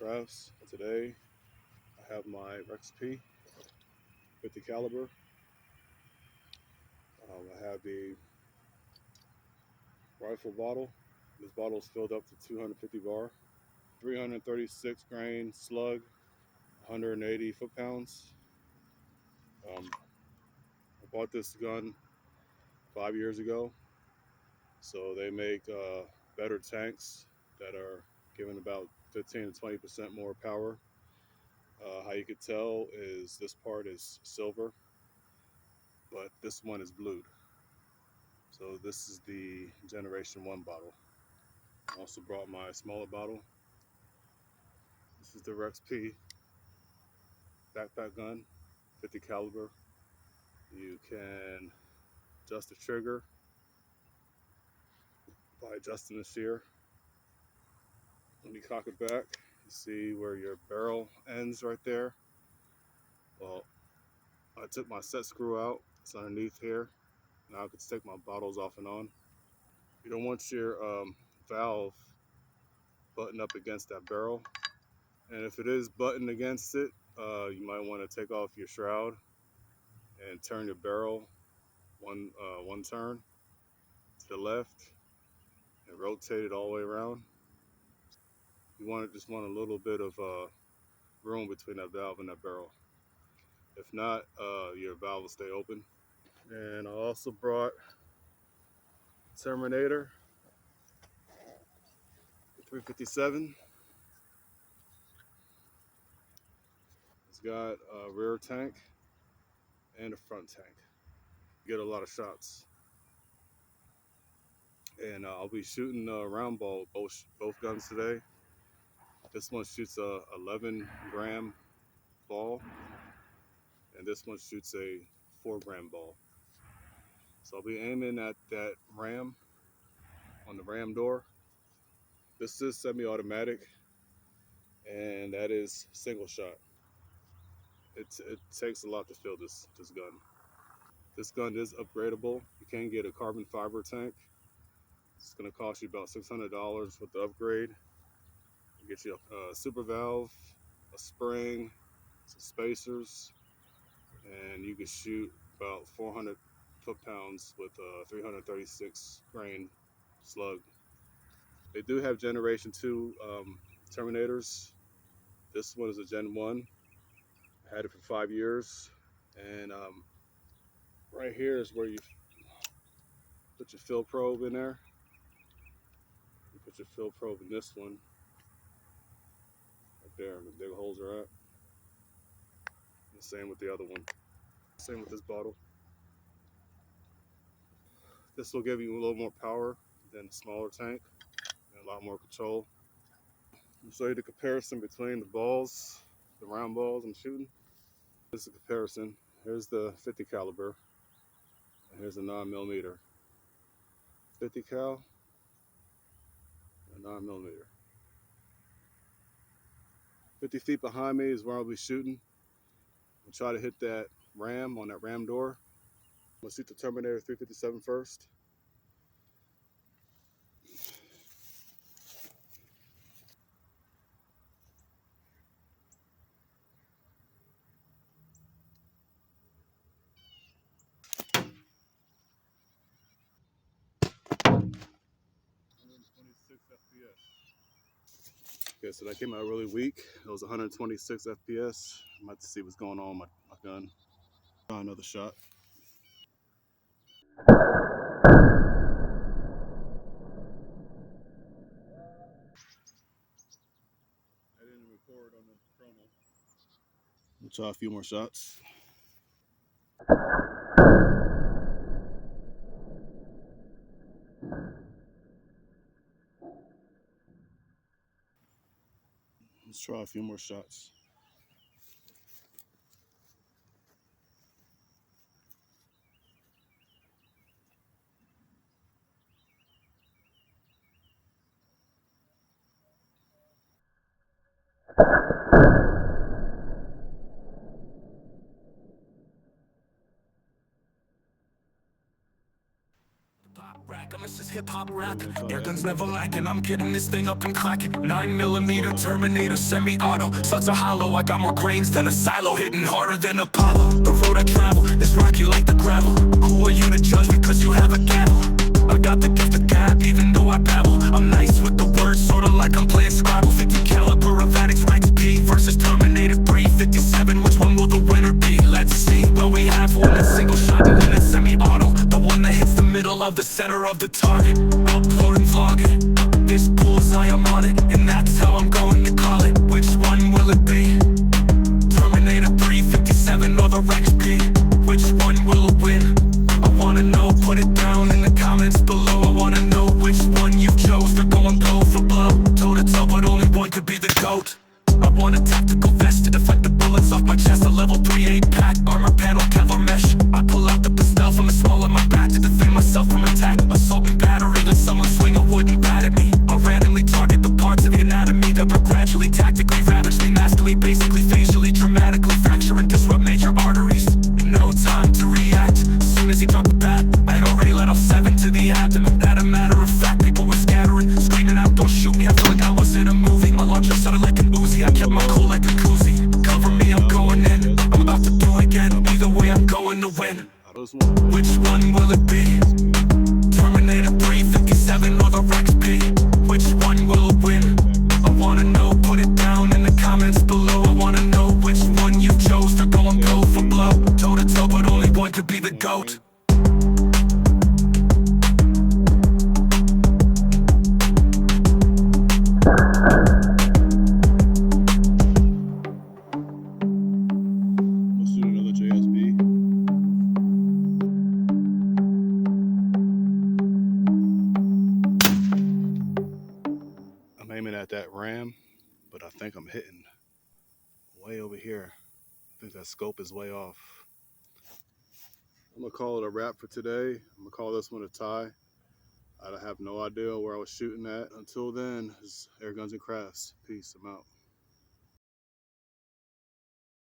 Crafts. Today I have my Rex P 50 caliber. I have a rifle bottle. This bottle is filled up to 250 bar, 336 grain slug, 180 foot-pounds. I bought this gun 5 years ago. So they make better tanks that are giving about 15 to 20% more power. How you could tell is this part is silver, but this one is blued. So this is the Generation 1 bottle. I also brought my smaller bottle. This is the Rex P backpack gun, 50 caliber. You can adjust the trigger by adjusting the shear. When you cock it back, you see where your barrel ends right there. Well, I took my set screw out. It's underneath here. Now I can stick my bottles off and on. You don't want your valve buttoned up against that barrel. And if it is buttoned against it, you might want to take off your shroud and turn your barrel one turn to the left and rotate it all the way around. You just want a little bit of room between that valve and that barrel. If not, your valve will stay open. And I also brought Terminator 357. It's got a rear tank and a front tank. You get a lot of shots. And I'll be shooting a round ball both guns today. This one shoots a 11 gram ball, and this one shoots a 4-gram ball. So I'll be aiming at that ram on the ram door. This is semi-automatic, and that is single shot. It takes a lot to fill this gun. This gun is upgradable. You can get a carbon fiber tank. It's going to cost you about $600 with the upgrade. You get you a super valve, a spring, some spacers, and you can shoot about 400 foot-pounds with a 336 grain slug. They do have Generation 2 Terminators. This one is a Gen 1. I had it for 5 years. And right here is where you put your fill probe in there. You put your fill probe in this one. Right there, the big holes are at. The same with the other one. Same with this bottle. This will give you a little more power than the smaller tank and a lot more control. I'll show you the comparison between the balls, the round balls I'm shooting. This is a comparison. Here's the 50 caliber, and here's a 9mm. 50 cal, and 9mm. 50 feet behind me is where I'll be shooting. I'll try to hit that ram on that ram door. I'm gonna shoot the Terminator 357 first. Okay, so that came out really weak. It was 126 FPS. I'm about to see what's going on with my gun. Try another shot. I didn't record on the chrono. We'll try a few more shots. Let's try a few more shots. I'ma This is hip-hop rap, air guns never lacking. I'm getting this thing up and clacking. 9mm Terminator semi-auto, such a hollow. I got more grains than a silo, hitting harder than Apollo. The road I travel is rocky like the gravel. Who are you to judge because you have a gavel? I got the gift of gab, even though I babble. I'm nice with the words, sorta like I'm playing Scrabble. 50 caliber Evanix Rex P versus Terminator 357. Which one will the winner be? Let's see. Well, we have one that's single shot and one that's semi-auto. The one that hits the middle of the center of the target. Upload and vlog it. This bullseye, I'm on it, and that's how I'm going to call it. Which one will it be? Terminator 357 or the Rex P? Which one will win? I wanna know, put it down in the comments below. I wanna know which one you chose. They're going blow for blow, toe to toe, but only one could be the GOAT. I want a tactical vest to deflect the bullets off my chest. A level 3 8-pack, armor panel, Kevlar mesh. I pull out the pistol from the small of my back to defend myself from attack. Assault and battery, let someone swing a wooden bat at me. I'll randomly target the parts of the anatomy that were gradually, tactically, ravagely, nastily, basically, facially, dramatically fracture and disrupt major arteries. No time to react. As soon as he dropped the bat, I had already let off 7 to the abdomen. That a matter of fact, people were scattering, screaming out, "Don't shoot me!" I feel like I was in a movie. My launcher sounded like an Uzi. I kept my cool like a koozie. Cover me, I'm going in. I'm about to do again. Either way, I'm going to win. Which one will it be? Terminator 357 or the Rex P? Which one will win? I wanna know, put it down in the comments below. I wanna know which one you chose. They're going blow for blow, toe to toe, but only one could be the GOAT. Let's do another JSB. I'm aiming at that ram, but I think I'm hitting way over here. I think that scope is way off. I'm gonna call it a wrap for today. I'm gonna call this one a tie. I have no idea where I was shooting at. Until then, it's Air Guns and Crafts. Peace. I'm out.